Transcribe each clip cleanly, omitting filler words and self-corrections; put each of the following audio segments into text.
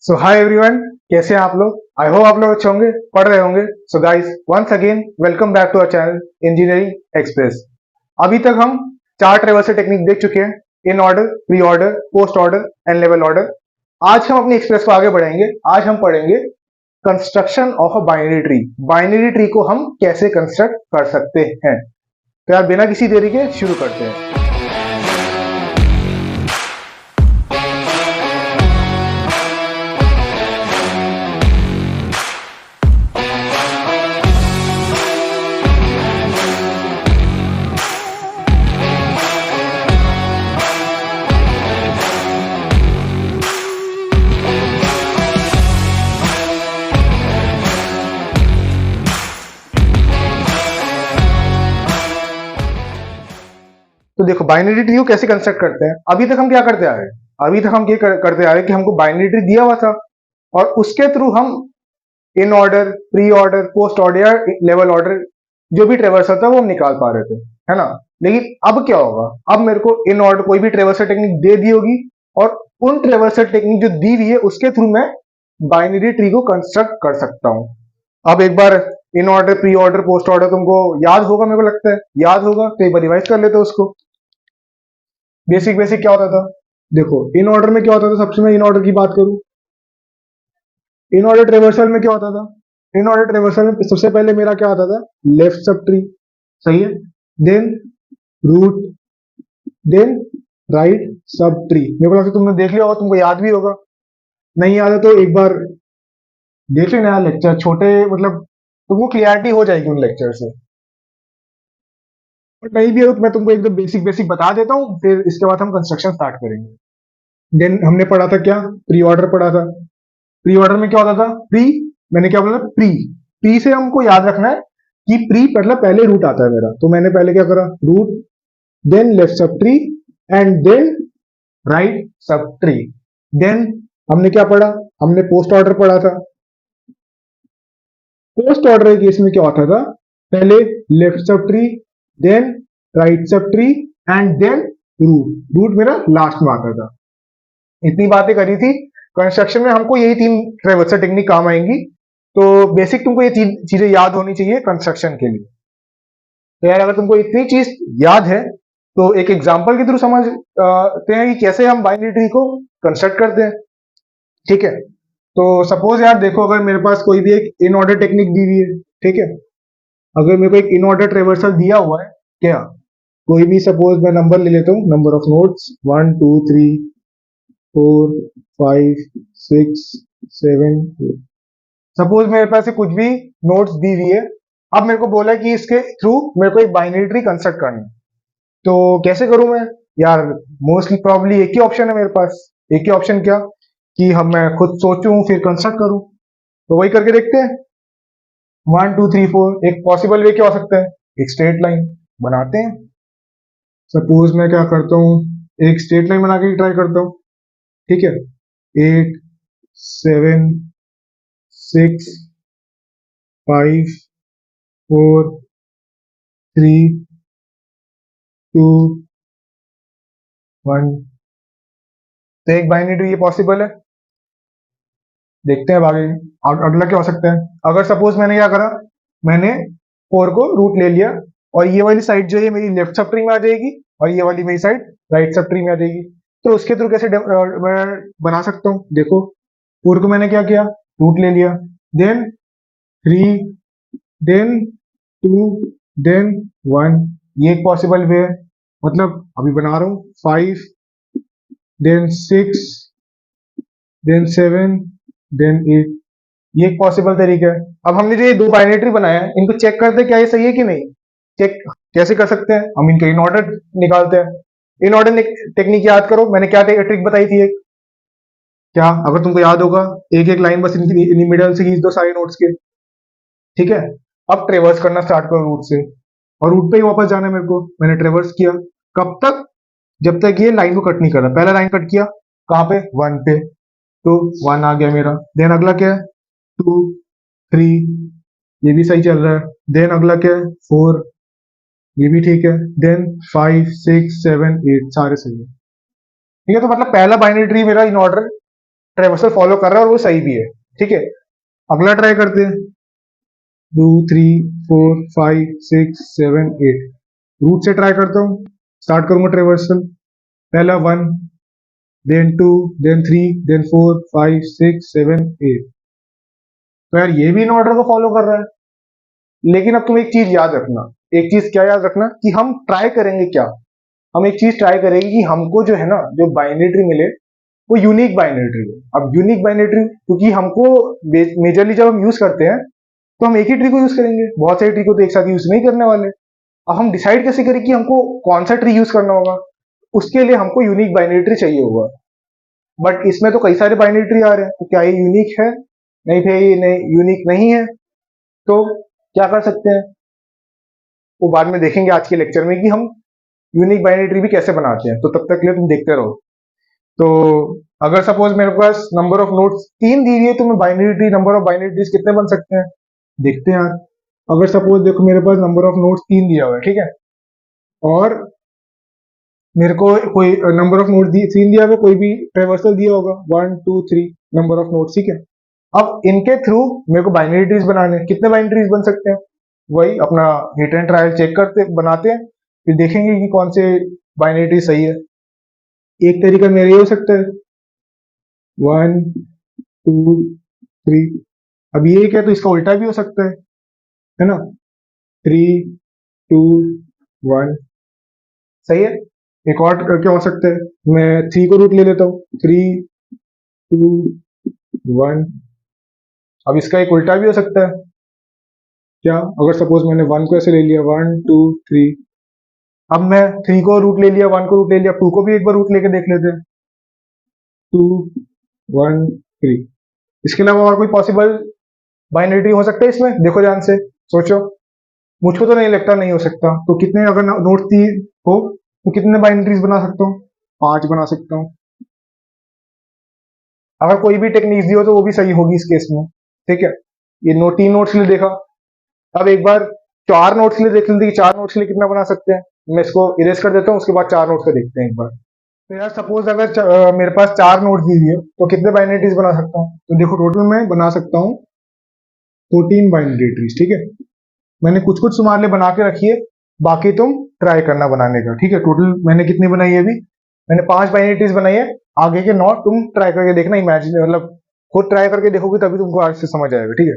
सो hi everyone, कैसे हैं आप लोग। आई होप आप लोग अच्छे होंगे, पढ़ रहे होंगे। So guys, once again welcome back to our channel engineering express. अभी तक हम चार ट्रेवर्सल टेक्निक देख चुके हैं: in order, pre order, post order and level order. आज हम अपनी एक्सप्रेस को आगे बढ़ाएंगे। आज हम पढ़ेंगे construction of a binary tree. Binary tree को हम कैसे कंस्ट्रक्ट कर सकते हैं। तो यार बिना किसी देरी के शुरू करते हैं। तो देखो, बाइनरी ट्री को कैसे कंस्ट्रक्ट करते हैं। अभी तक हम क्या करते आ रहे हैं, अभी तक हम करते आ रहे हैं कि हमको बाइनरी ट्री दिया हुआ था और उसके थ्रू हम in order, pre order, post order या लेवल ऑर्डर जो भी ट्रेवर्सल था वो हम निकाल पा रहे थे, है ना। लेकिन अब क्या होगा, अब मेरे को इन ऑर्डर कोई भी ट्रेवर्सल टेक्निक दे दी होगी और उन ट्रेवर्सल टेक्निक जो दी हुई है उसके थ्रू मैं बाइनरी ट्री को कंस्ट्रक्ट कर सकता हूं। अब एक बार in order, pre order, post order तुमको याद होगा, मेरे को लगता है याद होगा, तो एक बार रिवाइज कर लेते हैं उसको। बेसिक बेसिक क्या होता था, देखो इन ऑर्डर में क्या होता था। सबसे मैं इन ऑर्डर की बात करूं, इन ऑर्डर ट्रेवर्सल में क्या होता था। इन ऑर्डर ट्रेवर्सल में सबसे पहले मेरा क्या आता था, लेफ्ट सब ट्री, सही है। Then root, then right sub tree. मेरे को लगता है तुमने देख लिया होगा, तुमको याद भी होगा। नहीं याद है तो एक बार देख लेना लेक्चर, छोटे मतलब तुमको क्लियरिटी हो जाएगी उन लेक्चर से। और नहीं भी हो तो मैं तुमको एकदम बेसिक बेसिक बता देता हूँ, फिर इसके बाद हम कंस्ट्रक्शन स्टार्ट करेंगे। देन हमने पढ़ा था क्या, प्री ऑर्डर पढ़ा था। प्री ऑर्डर में क्या होता था, प्री, मैंने क्या बोला, प्री। प्री से हमको याद रखना है कि प्री मतलब पहले रूट आता है मेरा, तो मैंने पहले क्या करा, root, then left sub tree and then right sub tree. Then हमने क्या पढ़ा, हमने पोस्ट ऑर्डर पढ़ा था। पोस्ट ऑर्डर के केस में क्या होता था, पहले left sub tree, then right sub tree and then root. Root मेरा लास्ट में आता था। इतनी बातें करी थी। कंस्ट्रक्शन में हमको यही तीन ट्रेवर्सल टेक्निक काम आएंगी। तो बेसिक तुमको ये तीन चीजें याद होनी चाहिए कंस्ट्रक्शन के लिए। तो यार अगर तुमको इतनी चीज याद है तो एक एग्जांपल के थ्रू समझते हैं कि कैसे हम बाइनरी ट्री को कंस्ट्रक्ट करते हैं। ठीक है, तो सपोज यार देखो, अगर मेरे पास कोई भी एक इन ऑर्डर टेक्निक दी हुई है, ठीक है। अगर मेरे को एक इन ऑर्डर ट्रेवर्सल दिया हुआ है, क्या कोई भी, सपोज मैं नंबर ले लेता हूँ, नंबर ऑफ नोट्स 1 2 3 4 5 6 7 8। सपोज मेरे पास से कुछ भी नोट्स दी हुई है। अब मेरे को बोला है कि इसके थ्रू मेरे को एक बाइनरी ट्री कंस्ट्रक्ट करना है। तो कैसे करूं मैं यार, मोस्टली प्रॉब्ली एक ही ऑप्शन है मेरे पास। एक ही ऑप्शन क्या, कि हम मैं खुद सोचूं फिर कंस्ट्रक्ट करूं। तो वही करके देखते हैं। 1 2 3 4, एक पॉसिबल वे क्या हो सकता है, एक स्ट्रेट लाइन बनाते हैं। सपोज मैं क्या करता हूँ, एक स्ट्रेट लाइन बना के ट्राई करता हूँ, ठीक है। 8 7 6 5 4 3 2 1। तो एक बाइनरी ये पॉसिबल है। देखते हैं अब आगे अगला क्या हो सकता है। अगर सपोज मैंने क्या करा, मैंने 4 को रूट ले लिया और ये वाली साइड जो है मेरी लेफ्ट सब ट्री में आ जाएगी और ये वाली मेरी साइड राइट सब ट्री में आ जाएगी। तो उसके थ्रू कैसे मैं बना सकता हूँ, देखो 4 को मैंने क्या किया, रूट ले लिया, देन 3, देन 2, देन 1। ये एक पॉसिबल वे है। मतलब अभी बना रहा हूँ 5, देन 6, देन 7, देन 8। ये एक पॉसिबल तरीका है। अब हमने जो ये दो बाइनरी ट्री बनाया है, इनको चेक करते हैं क्या ये सही है कि नहीं। चेक कैसे कर सकते हैं, हम इनके इन ऑर्डर निकालते हैं। इन ऑर्डर टेक्निक याद करो, मैंने क्या ट्रिक बताई थी एक, क्या अगर तुमको याद होगा, एक एक लाइन बस इनकी मिडल से खींच दो सारे नोट्स के, ठीक है। अब ट्रेवर्स करना स्टार्ट करो रूट से, और रूट पे ही वापस जाना है मेरे को। मैंने ट्रेवर्स किया, कब तक, जब तक ये लाइन को कट नहीं कर रहा। पहला लाइन कट किया कहाँ पे, 1 पे, तो 1 आ गया मेरा। देन अगला क्या है, 2 3, ये भी सही चल रहा है। देन अगला क्या है, 4, ये भी ठीक है। देन 5 6 7 8, सारे सही है। ठीक है, तो मतलब पहला बाइनरी ट्री मेरा इन ऑर्डर ट्रेवर्सल फॉलो कर रहा है और वो सही भी है, ठीक है। अगला ट्राई करते हैं, 2 3 4 5 6 7 8, रूट से ट्राई करता हूँ। स्टार्ट करूंगा ट्रेवर्सल, पहला 1, देन 2, देन 3, देन 4 5 6 7 8। तो यार ये भी इन ऑर्डर को फॉलो कर रहा है। लेकिन अब तुम एक चीज याद रखना, एक चीज क्या याद रखना कि हम ट्राई करेंगे क्या, हम एक चीज ट्राई करेंगे कि हमको जो है ना, जो बाइनरी ट्री मिले वो यूनिक बाइनरी ट्री हो। अब यूनिक बाइनरी ट्री क्योंकि हमको मेजरली जब हम यूज करते हैं तो हम एक ही ट्री को यूज करेंगे, बहुत सारे ट्री को तो एक साथ यूज नहीं करने वाले। अब हम डिसाइड कैसे करें कि हमको कौन सा ट्री यूज करना होगा, उसके लिए हमको यूनिक बाइनरी ट्री चाहिए होगा। बट इसमें तो कई सारे बाइनरी ट्री आ रहे हैं, तो क्या ये यूनिक है? नहीं भाई, ये नहीं यूनिक नहीं है। तो क्या कर सकते हैं, वो बाद में देखेंगे आज के लेक्चर में कि हम यूनिक बाइनरी ट्री भी कैसे बनाते हैं। तो तब तक के लिए तुम देखते रहो। तो अगर सपोज मेरे पास नंबर ऑफ नोड्स 3 दी हुई है, तो मैं binary tree, number of binary trees कितने बन सकते हैं देखते हैं यार। अगर सपोज देखो मेरे पास नंबर ऑफ नोड्स 3 दिया हुआ है, ठीक है, और मेरे को कोई नंबर ऑफ नोड 3 दिया हुआ, कोई भी ट्रेवर्सल दिया होगा 1 2 3 नंबर ऑफ नोड्स, ठीक है। अब इनके थ्रू मेरे को बाइनरी ट्रीज बनाने हैं। कितने बाइनरी ट्रीज बन सकते हैं, वही अपना हिट एंड ट्रायल चेक करते बनाते हैं, फिर देखेंगे कि कौन से बाइनरी ट्री सही है। एक तरीका मेरा ये हो सकता है 1 2 3। अब ये क्या, तो इसका उल्टा भी हो सकता है ना, 3 2 1, सही है। एक और क्या हो सकता है, मैं 3 को रूट ले लेता हूँ, 3 2 1। अब इसका एक उल्टा भी हो सकता है, क्या, अगर सपोज मैंने 1 को ऐसे ले लिया 1 2 3, अब मैं 3 को रूट ले लिया, 1 को रूट ले लिया, 2 को भी एक बार रूट लेके देख लेते हैं, 2 1 3। इसके अलावा और कोई पॉसिबल बाइनरी हो सकता है इसमें, देखो ध्यान से सोचो। मुझको तो नहीं लगता नहीं हो सकता। तो कितने, अगर नोट 3 हो तो कितने बाइनरीज बना सकता हूँ, 5 बना सकता हूँ। अगर कोई भी टेक्निक दी हो तो वो भी सही होगी इस केस में, ठीक है। ये 3 नोट्स के लिए देखा। अब एक बार 4 नोट्स के लिए देख लेते हैं कि 4 नोट्स के लिए कितना बना सकते हैं। मैं इसको इरेज कर देता हूँ, उसके बाद 4 नोट्स का देखते हैं एक बार। तो यार सपोज अगर मेरे पास 4 नोट्स दी हुई है तो कितने बाइनरी ट्रीज बना सकता हूँ, तो देखो टोटल मैं बना सकता हूँ 14 बाइनरी ट्रीज, ठीक है। मैंने कुछ कुछ तुम्हारे लिए बना के रखी है, बाकी तुम ट्राई करना बनाने का, ठीक है। टोटल मैंने कितनी बनाई है अभी, मैंने 5 बाइनरी ट्रीज बनाई है। आगे के 9 तुम ट्राई करके देखना, इमेजिन मतलब खुद ट्राई करके देखोगे तभी तुमको आगे से समझ आएगा, ठीक है।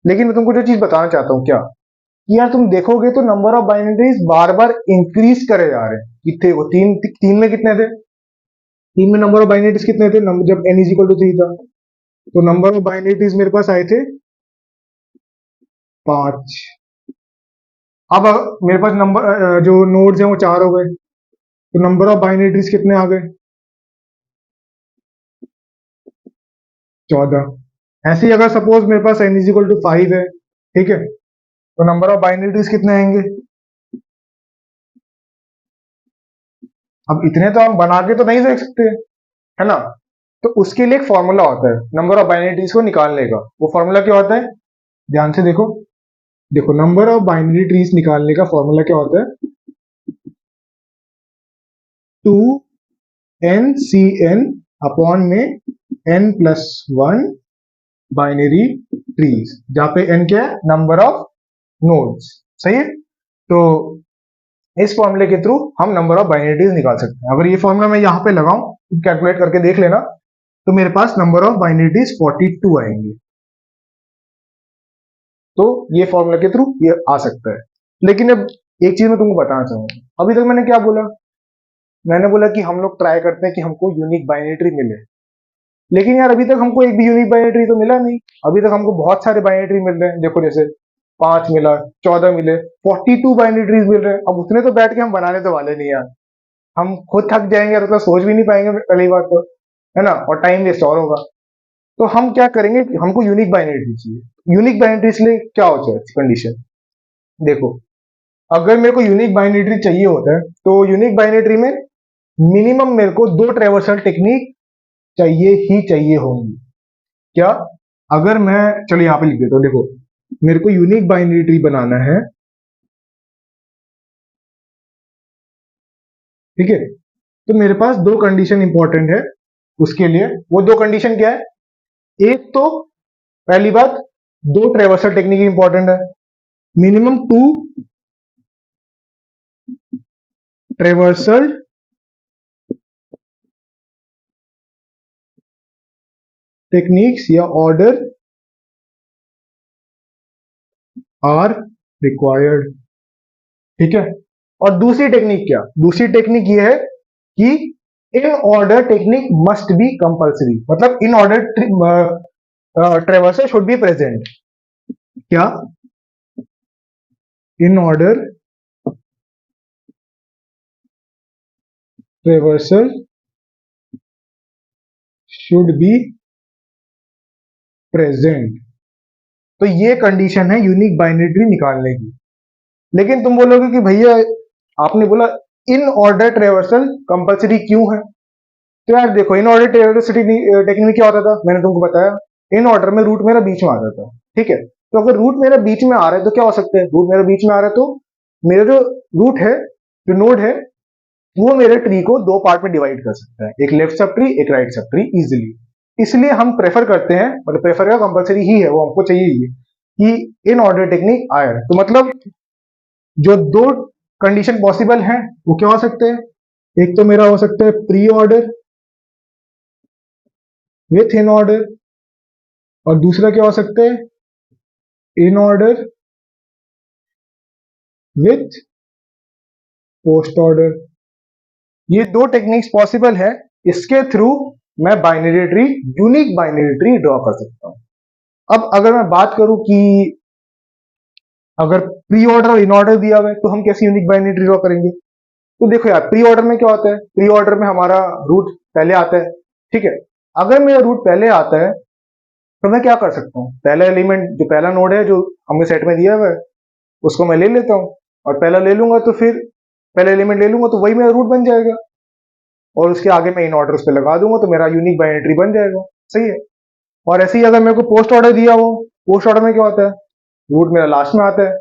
लेकिन मैं तुमको जो चीज बताना चाहता हूँ क्या, कि यार तुम देखोगे तो number of binaries bar bar increase करे जा रहे हैं। कितने वो, तीन में कितने थे, 3 में नंबर ऑफ बाइनरीज कितने थे, जब n इज इक्वल टू 3 था, तो नंबर ऑफ बाइनरीज मेरे पास आए थे 5। अब मेरे पास नंबर जो नोड्स हैं वो 4 हो गए, तो नंबर ऑफ बाइनरीज कितने आ गए, 14। ऐसे ही अगर सपोज मेरे पास n इज इक्वल टू 5 है, ठीक है, तो नंबर ऑफ बाइनरीज कितने आएंगे। अब इतने तो हम बना के तो नहीं देख सकते, है ना। तो उसके लिए एक फॉर्मूला होता है नंबर ऑफ बाइनरीज को निकालने का। वो फॉर्मूला क्या होता है, ध्यान से देखो। देखो नंबर ऑफ बाइनरी ट्रीज निकालने का फॉर्मूला क्या होता है, 2n अपॉन में n+1 बाइनरी ट्रीज, जहां पे n क्या है, नंबर ऑफ नोड्स, सही है। तो इस फॉर्मूले के थ्रू हम नंबर ऑफ बाइनरी ट्रीज निकाल सकते हैं। अगर ये फॉर्मूला मैं यहाँ पे लगाऊं, कैलकुलेट करके देख लेना, तो मेरे पास नंबर ऑफ बाइनरी ट्रीज 42 आएंगे। तो ये फॉर्मूला के थ्रू ये आ सकता है। लेकिन अब एक चीज मैं तुमको बताना चाहूंगा, अभी तक मैंने क्या बोला, मैंने बोला कि हम लोग ट्राई करते हैं कि हमको यूनिक बाइनरी ट्री मिले। लेकिन यार अभी तक हमको एक भी यूनिक बाइनरी ट्री तो मिला नहीं। अभी तक हमको बहुत सारे बाइनरी ट्री मिल रहे हैं, देखो जैसे 5 मिला, 14 मिले, 42 बाइनरी ट्रीज मिल रहे हैं। अब उतने तो बैठ के हम बनाने तो वाले नहीं यार, हम खुद थक जाएंगे और मतलब सोच भी नहीं पाएंगे पहली बात तो, है ना, और टाइम वेस्ट और होगा। तो हम क्या करेंगे, हमको यूनिक बाइनरी ट्री चाहिए। यूनिक बाइनरी ट्री के लिए क्या होता है कंडीशन, देखो अगर मेरे को यूनिक बाइनरी ट्री चाहिए होता है तो यूनिक बाइनरी ट्री में मिनिमम मेरे को 2 ट्रेवर्सल टेक्निक चाहिए ही चाहिए होंगी। क्या, अगर मैं, चलो यहां पे लिख देता हूं, देखो मेरे को यूनिक बाइनरी ट्री बनाना है, ठीक है, तो मेरे पास 2 कंडीशन इंपॉर्टेंट है। उसके लिए वो दो कंडीशन क्या है? एक तो पहली बात, दो ट्रेवर्सल टेक्निक इंपॉर्टेंट है, मिनिमम टू ट्रेवर्सल टेक्निक्स या ऑर्डर आर रिक्वायर्ड। ठीक है। और दूसरी टेक्निक क्या? दूसरी टेक्निक ये है कि inorder technique must be compulsory, मतलब inorder traversal should be present. क्या? Inorder traversal should be present. तो ये कंडीशन है यूनिक बाइनरी ट्री निकालने की। लेकिन तुम बोलोगे कि भैया आपने बोला इन ऑर्डर ट्रेवर्सल कंपल्सरी क्यों है? तो यार देखो, इन ऑर्डर ट्रेवर्सल टेक्निक में क्या होता था, मैंने तुमको बताया। इन ऑर्डर में रूट मेरा बीच में आता था। ठीक है। तो अगर रूट मेरा बीच में आ रहा है तो क्या हो सकता है? रूट मेरा बीच में आ रहा है तो मेरा जो रूट है, जो नोड है, वो मेरे ट्री को दो पार्ट में डिवाइड कर सकता है, एक लेफ्ट सब ट्री, एक राइट सब ट्री, इजिली। इसलिए हम प्रेफर करते हैं, मतलब प्रेफर का कंपलसरी ही है, वो हमको चाहिए ही कि इन ऑर्डर टेक्निक आए। तो मतलब जो दो कंडीशन पॉसिबल हैं वो क्या हो सकते हैं? एक तो मेरा हो सकता है pre order with in order, और दूसरा क्या हो सकता है? In order with post order. ये दो टेक्निक्स पॉसिबल है। इसके थ्रू मैं binary tree, unique binary tree draw कर सकता हूं। अब अगर मैं बात करूं कि अगर प्री ऑर्डर और इन ऑर्डर दिया हुआ है तो हम कैसे यूनिक बाइनरी ट्री ड्रॉ करेंगे? तो देखो यार, प्री ऑर्डर में क्या होता है? प्री ऑर्डर में हमारा रूट पहले आता है। ठीक है। अगर मेरा रूट पहले आता है तो मैं क्या कर सकता हूँ? पहला एलिमेंट, जो पहला नोड है जो हमने सेट में दिया हुआ है, उसको मैं ले लेता हूँ। और पहला ले लूंगा तो फिर पहला एलिमेंट ले लूंगा तो वही मेरा रूट बन जाएगा, और उसके आगे मैं इन ऑर्डर उस पर लगा दूंगा तो मेरा यूनिक बाइनरी ट्री बन जाएगा। सही है। और ऐसे ही अगर मेरे को पोस्ट ऑर्डर दिया हो, पोस्ट ऑर्डर में क्या होता है? रूट मेरा लास्ट में आता है,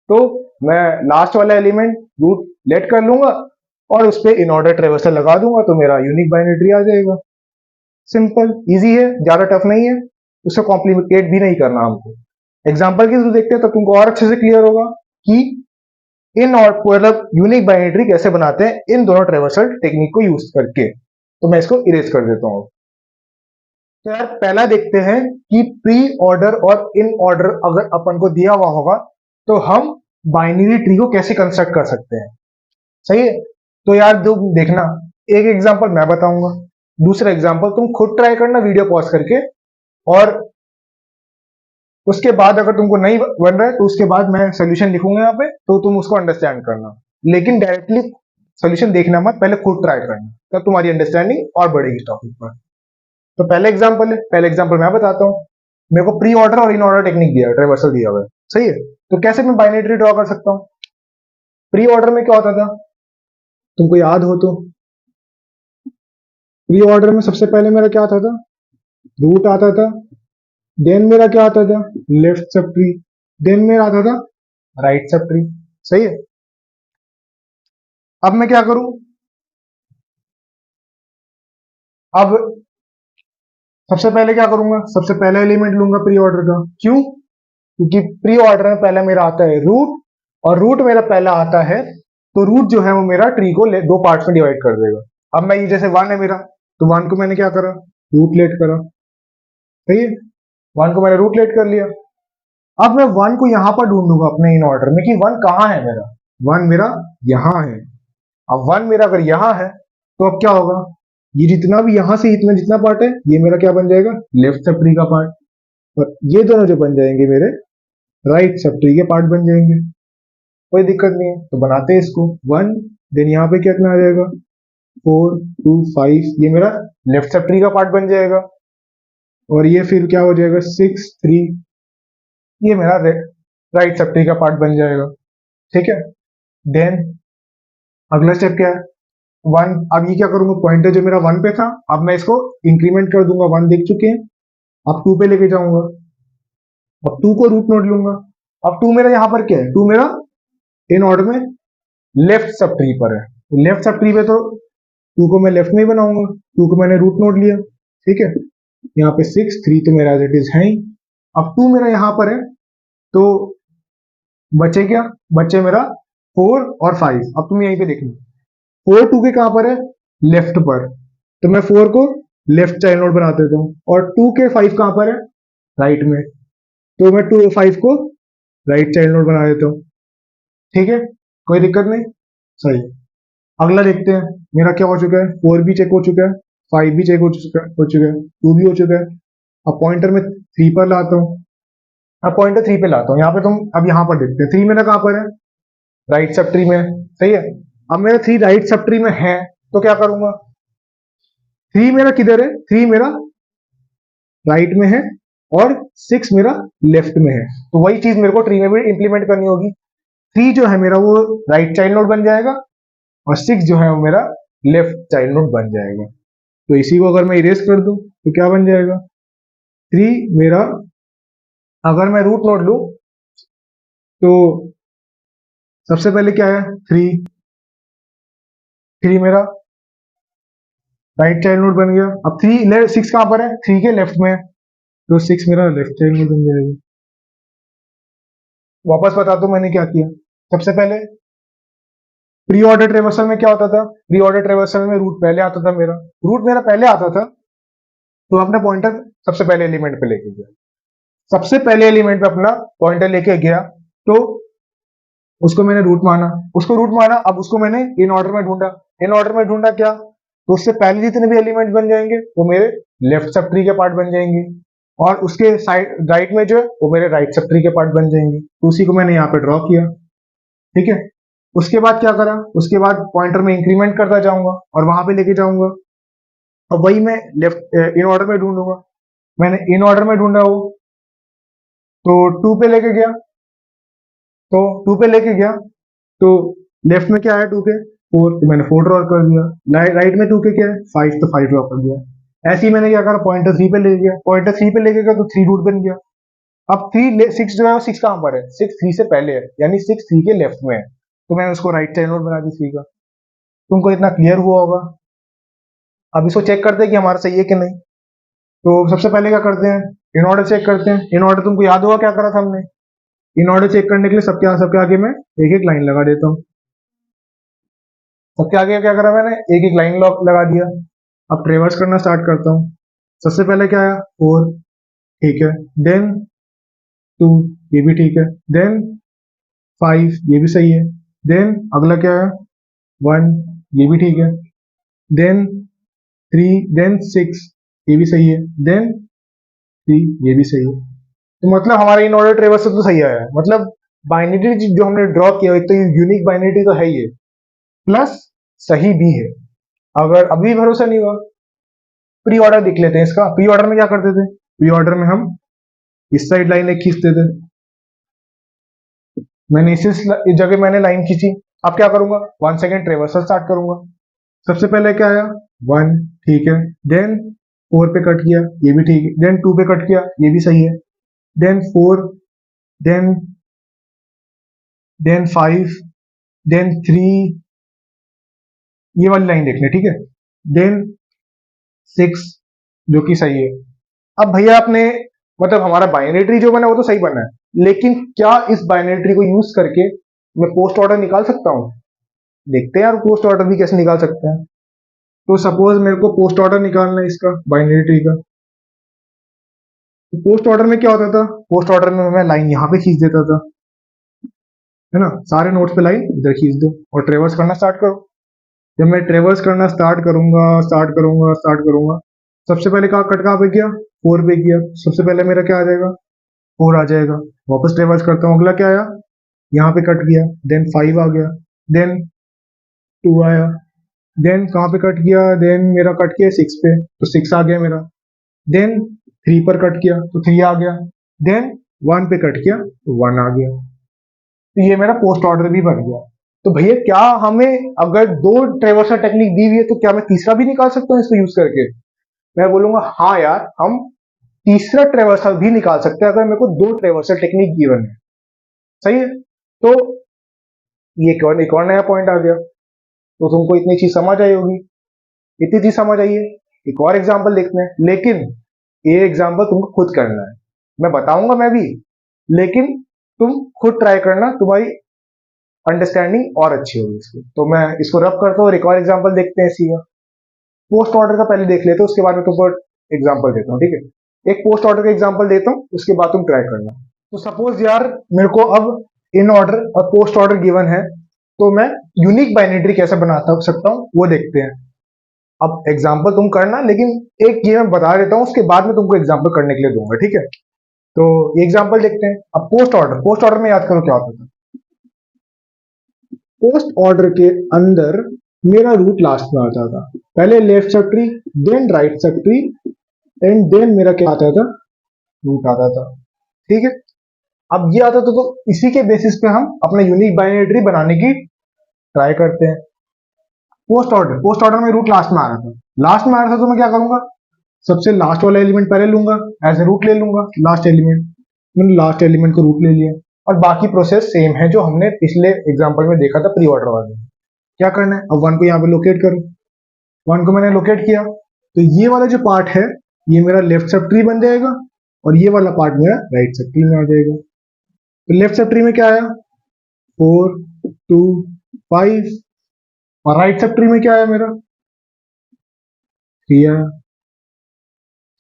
तो मैं लास्ट वाला एलिमेंट रूट लेट कर लूंगा और उस पर इन ऑर्डर ट्रेवर्सल लगा दूंगा तो मेरा यूनिक बाइनरी ट्री आ जाएगा। सिंपल, इजी है, ज्यादा टफ नहीं है, उससे कॉम्प्लिकेट भी नहीं करना हमको। एग्जाम्पल के थ्रू देखते हैं तो तुमको और अच्छे से क्लियर होगा कि इन और मतलब यूनिक बाइनरी ट्री कैसे बनाते हैं इन दोनों ट्रेवर्सल टेक्निक को यूज करके। तो मैं इसको इरेज कर देता हूँ। तो यार पहला देखते हैं कि प्री ऑर्डर और इन ऑर्डर अगर अपन को दिया हुआ होगा तो हम बाइनरी ट्री को कैसे कंस्ट्रक्ट कर सकते हैं। सही है। तो यार जो देखना, एक एग्जांपल मैं बताऊंगा, दूसरा एग्जांपल तुम खुद ट्राई करना वीडियो पॉज करके, और उसके बाद अगर तुमको नहीं बन रहा है तो उसके बाद मैं सोल्यूशन लिखूंगा यहाँ पे, तो तुम उसको अंडरस्टैंड करना। लेकिन डायरेक्टली सोल्यूशन देखना मत, पहले खुद ट्राई करना, तब तुम्हारी अंडरस्टैंडिंग और बढ़ेगी टॉपिक पर। तो पहले एग्जांपल है, पहले एग्जांपल मैं बताता हूँ। मेरे को प्री ऑर्डर और इन ऑर्डर टेक्निक दिया है, ट्रेवर्सल दिया हुआ है। सही है। तो कैसे मैं बाइनरी ट्री ड्रॉ कर सकता हूँ? प्री ऑर्डर में क्या होता था, तुमको याद हो तो? प्री ऑर्डर में सबसे पहले मेरा क्या आता था? रूट आता था। देन मेरा क्या आता था? Left sub tree. देन मेरा आता था राइट सब ट्री। सही है। अब मैं क्या करूं? अब सबसे पहले क्या करूंगा? सबसे पहला एलिमेंट लूंगा प्री ऑर्डर का। क्यों? क्योंकि प्री ऑर्डर में पहला मेरा आता है रूट, और रूट मेरा पहला आता है तो रूट जो है वो मेरा ट्री को दो पार्ट्स में डिवाइड कर देगा। अब मैं ये जैसे वन है मेरा, तो वन को मैंने क्या करा? रूट लेट करा। सही है। वन को मैंने रूट लेट कर लिया। अब मैं वन को यहां पर ढूंढूंगा अपने इन ऑर्डर में कि वन कहाँ है मेरा। वन मेरा यहां है। अब वन मेरा अगर यहां है तो अब क्या होगा? ये जितना भी यहां से इतना जितना पार्ट है ये मेरा क्या बन जाएगा? लेफ्ट सब ट्री का पार्ट। और ये दोनों जो बन जाएंगे मेरे राइट सब ट्री के पार्ट बन जाएंगे। कोई दिक्कत नहीं है, तो बनाते हैं इसको। वन, देन यहाँ पे कितना आ जाएगा? 4 2 5, ये मेरा लेफ्ट सब ट्री का पार्ट बन जाएगा। और ये फिर क्या हो जाएगा? 6 3, ये मेरा राइट सब ट्री का पार्ट बन जाएगा। ठीक है। देन अगला स्टेप क्या है? वन। अब ये क्या करूंगा? पॉइंटर जो मेरा वन पे था, अब मैं इसको इंक्रीमेंट कर दूंगा। वन देख चुके हैं, अब टू पे लेके जाऊंगा। अब टू को रूट नोड लूंगा। अब टू मेरा यहाँ पर क्या है? टू मेरा इन ऑर्डर में लेफ्ट सब ट्री पर है। तो लेफ्ट सब ट्री पे तो 2 को मैं लेफ्ट में ही बनाऊंगा, 2 को मैंने रूट नोड लिया, ठीक है। यहाँ पे 6, 3 तो मेरा एज इट इज है ही। अब 2 मेरा यहाँ पर है, तो बचे क्या, बचे मेरा 4 और 5। अब तुम यहीं पे देखना, 4 2 के कहाँ पर है, लेफ्ट पर, तो मैं 4 को लेफ्ट चाइल्ड नोड बना देता हूँ, और 2 के 5 कहाँ पर है, राइट में, तो मैं 2 5 को राइट चाइल्ड नोड बना देता हूँ, ठीक है, कोई दिक्कत नहीं, सही। अगला देखते हैं, मेरा क्या हो चुका है, 4 भी चेक हो चुका है, 5 भी चेक हो चुका है, 2 भी हो चुका है। अब पॉइंटर में 3 पर लाता हूँ, अब पॉइंटर 3 पे लाता हूँ, यहाँ पे तुम अब यहाँ पर देखते हैं 3 मेरा कहाँ पर है, राइट सब ट्री में है, सही है। अब मेरा 3 राइट सब ट्री में है, तो क्या करूंगा, 3 मेरा किधर है, 3 मेरा राइट में है, और 6 मेरा लेफ्ट में है, तो वही चीज मेरे को ट्री में भी इंप्लीमेंट करनी होगी। 3 जो है मेरा वो राइट चाइल्ड नोड बन जाएगा, और 6 जो है वो मेरा लेफ्ट चाइल्ड नोड बन जाएगा। तो इसी को अगर मैं इरेज कर दूं तो क्या बन जाएगा, 3 मेरा, अगर मैं रूट नोड लूं तो सबसे पहले क्या है, 3 मेरा राइट चाइल्ड नोड बन गया। अब 6 कहां पर है, 3 के लेफ्ट में है, तो 6 मेरा लेफ्ट चाइल्ड नोड बन जाएगा। वापस बता दो मैंने क्या किया। सबसे पहले प्री ऑर्डर ट्रेवर्सल में क्या होता था, प्री ऑर्डर ट्रेवर्सल में रूट पहले आता था, रूट मेरा पहले आता था, तो अपना पॉइंटर सबसे पहले एलिमेंट पे लेके गया, सबसे पहले एलिमेंट पे अपना पॉइंटर लेके गया, तो उसको मैंने रूट माना, अब उसको मैंने इन ऑर्डर में ढूंढा, क्या, तो उससे पहले जितने भी एलिमेंट बन जाएंगे वो मेरे लेफ्ट सब ट्री के पार्ट बन जाएंगे, और उसके साइड राइट में जो है वो मेरे राइट सब ट्री के पार्ट बन जाएंगे, तो उसी को मैंने यहाँ पे ड्रॉ किया, ठीक है। उसके बाद क्या करा, उसके बाद पॉइंटर में इंक्रीमेंट करता जाऊंगा और वहां पे लेके जाऊंगा, और वही मैं लेफ्ट इन ऑर्डर में ढूंढूंगा, मैंने इन ऑर्डर में ढूंढा वो, तो 2 पे लेके गया, तो 2 पे लेके गया, तो लेफ्ट में क्या है 2 के, 4, तो मैंने 4 ड्रॉ कर दिया, राइट में 2 के क्या है 5, तो 5 ड्रॉ कर दिया। ऐसे ही मैंने क्या करा, पॉइंटर 3 पे ले गया, तो 3 रूट बन गया। अब 6 जो है 6 कहां पर है, 6 3 से पहले है, यानी 6 3 के लेफ्ट में है, तो मैंने उसको राइट चाइल्ड नोड बना दी 3 का। तुमको इतना क्लियर हुआ होगा। अब इसको चेक करते हैं कि हमारा सही है कि नहीं। तो सबसे पहले क्या करते हैं, इन ऑर्डर चेक करते हैं। इन ऑर्डर तुमको याद होगा क्या करा था हमने, इन ऑर्डर चेक करने के लिए सबके आगे मैं एक एक लाइन लगा देता हूँ। सबके आगे क्या करा मैंने, एक एक लाइन लगा दिया। अब ट्रेवर्स करना स्टार्ट करता हूँ। सबसे पहले क्या आया, 4, ठीक है, देन 2, ये भी ठीक है, देन 5, ये भी सही है, देन अगला क्या है, 1, ये भी ठीक है, देन 3, देन 6, ये भी सही है, देन 3, ये भी सही है। तो मतलब हमारे इन ऑर्डर ट्रेवर्स से तो सही आया है, मतलब बाइनरी जो हमने ड्रॉ किया एक तो यूनिक बाइनरी तो है ही है, प्लस सही भी है। अगर अभी भरोसा नहीं हुआ, प्री ऑर्डर देख लेते हैं इसका। प्री ऑर्डर में क्या करते थे, प्री ऑर्डर में हम इस साइड लाइन एक खींचते थे, मैंने इस जगह मैंने लाइन खींची। अब क्या करूंगा, 1 सेकेंड ट्रेवर्सल स्टार्ट करूंगा। सबसे पहले क्या आया, 1, ठीक है, देन 4 पे कट किया, ये भी ठीक है, देन 2 पे कट किया, ये भी सही है, देन 4, देन 5, देन 3, ये वाली लाइन देखने, ठीक है, देन 6, जो कि सही है। अब भैया आपने, मतलब हमारा बाइनरी ट्री जो बना वो तो सही बना है, लेकिन क्या इस बाइनरी ट्री को यूज करके मैं पोस्ट ऑर्डर निकाल सकता हूँ। देखते हैं यार पोस्ट ऑर्डर भी कैसे निकाल सकते हैं। तो सपोज मेरे को पोस्ट ऑर्डर निकालना है इसका, बाइनरी ट्री का। तो पोस्ट ऑर्डर में क्या होता था, पोस्ट ऑर्डर में मैं लाइन यहाँ पे खींच देता था, है ना, सारे नोट्स पे लाइन इधर खींच दो और ट्रेवर्स करना स्टार्ट करो। जब मैं ट्रेवर्स करना स्टार्ट करूंगा, सबसे पहले कहाँ पे किया, 4 पे किया, सबसे पहले मेरा क्या आ जाएगा, 4 आ जाएगा। वापस ट्रेवर्स करता हूँ, अगला क्या आया, यहाँ पे कट किया, देन 5 आ गया, देन 2 आया, देन कहाँ पे कट किया, देन मेरा कट किया 6 पे, तो 6 आ गया मेरा, देन 3 पर कट किया तो 3 आ गया, देन 1 पे कट किया तो 1 आ गया। तो ये मेरा पोस्ट ऑर्डर भी बन गया। तो भैया क्या हमें अगर 2 ट्रेवर्सल टेक्निक दी हुई है तो क्या मैं तीसरा भी निकाल सकता हूँ इसको यूज करके। मैं बोलूंगा हाँ यार, हम तीसरा ट्रेवर्सल भी निकाल सकते हैं अगर मेरे को 2 ट्रेवर्सल टेक्निक गिवन है, सही है। तो ये एक और नया पॉइंट आ गया। तो तुमको इतनी चीज समझ आई होगी। इतनी चीज समझ आई है। एक और एग्जाम्पल देखते हैं, लेकिन ये एग्जाम्पल तुमको खुद करना है, मैं बताऊंगा मैं भी, लेकिन तुम खुद ट्राई करना, तुम्हारी अंडरस्टैंडिंग और अच्छी होगी इसकी। तो मैं इसको रब करता हूँ और एक और एग्जाम्पल देखते हैं इसी का। पोस्ट ऑर्डर का पहले देख लेते हैं, उसके बाद में तुमको एग्जाम्पल देता हूँ, ठीक है। एक पोस्ट ऑर्डर का एग्जाम्पल देता हूँ, उसके बाद तुम ट्राई करना। तो सपोज यार मेरे को अब इन ऑर्डर और पोस्ट ऑर्डर गिवन है, तो मैं यूनिक बाइनरी कैसे बना सकता हूँ वो देखते हैं। अब एग्जाम्पल तुम करना, लेकिन एक ये मैं बता देता हूँ, उसके बाद में तुमको एग्जाम्पल करने के लिए दूंगा, ठीक है। तो एग्जाम्पल देखते हैं। अब पोस्ट ऑर्डर में याद करो क्या होता था। पोस्ट ऑर्डर के अंदर मेरा रूट लास्ट में आता था, पहले left sub tree, then right sub tree, and then मेरा क्या आता था, रूट आता था, ठीक है। अब ये आता था, तो इसी के बेसिस पे हम अपना यूनिक बाइनरी ट्री बनाने की ट्राई करते हैं। पोस्ट ऑर्डर में रूट लास्ट में आ रहा था, लास्ट में आ रहा था, तो मैं क्या करूंगा, सबसे लास्ट वाला एलिमेंट पहले लूंगा, एज ए रूट ले लूंगा लास्ट एलिमेंट। मैंने लास्ट एलिमेंट को रूट ले लिया, और बाकी प्रोसेस सेम है जो हमने पिछले एग्जांपल में देखा था प्री ऑर्डर वाले में। क्या करना है, अब वन को यहाँ पे लोकेट करो, वन को मैंने लोकेट किया, तो ये वाला जो पार्ट है ये मेरा लेफ्ट सब ट्री बन जाएगा, और ये वाला पार्ट मेरा राइट सब ट्री में आ जाएगा। तो लेफ्ट सब ट्री में क्या आया, 4 2 5, और राइट सब ट्री में क्या आया मेरा, 3 आया,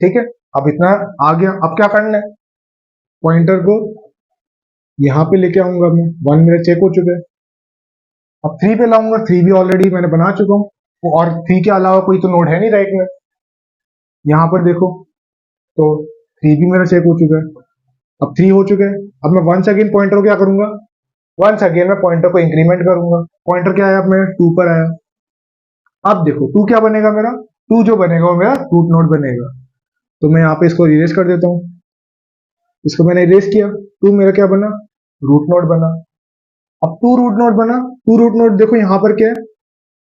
ठीक है। अब इतना आ गया, अब क्या करना है, पॉइंटर को यहां पे लेके आऊंगा मैं, 1 मेरा चेक हो चुका है। अब 3 पे लाऊंगा, 3 भी ऑलरेडी मैंने बना चुका हूँ, और 3 के अलावा कोई तो नोड है नहीं राइट में, यहां पर देखो, तो 3 भी मेरा चेक हो चुका है। अब 3 हो चुका है, अब मैं वंस अगेन पॉइंटर को क्या करूंगा, वंस अगेन मैं पॉइंटर को इंक्रीमेंट करूंगा। पॉइंटर क्या आया, अब मेरा 2 पर आया। अब देखो 2 क्या बनेगा मेरा, 2 जो बनेगा वो मेरा रूट नोड बनेगा। तो मैं यहाँ पे इसको इरेज कर देता हूँ, इसको मैंने इरेज किया, 2 मेरा क्या बना, रूट नोड बना। अब 2 रूट नोड बना, 2 रूट नोड देखो यहाँ पर क्या है,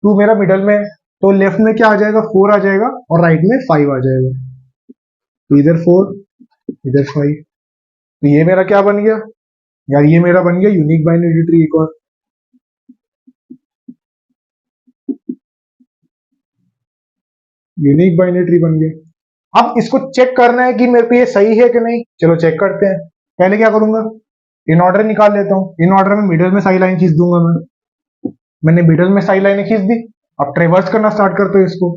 2 मेरा मिडल में है, तो लेफ्ट में क्या आ जाएगा, 4 आ जाएगा, और राइट में 5 आ जाएगा। तो इधर 4 इधर 5, तो ये मेरा क्या बन गया यार, ये मेरा बन गया यूनिक बाइनरी ट्री। एक और यूनिक बाइनरी ट्री बन गया। अब इसको चेक करना है कि मेरे को ये सही है कि नहीं, चलो चेक करते हैं। पहले क्या करूंगा, इन ऑर्डर निकाल लेता हूँ, इन ऑर्डर में मिडल में साई लाइन खींच दूंगा मैंने मिडल में साई लाइन खींच दी। अब ट्रेवर्स करना स्टार्ट करते हैं इसको,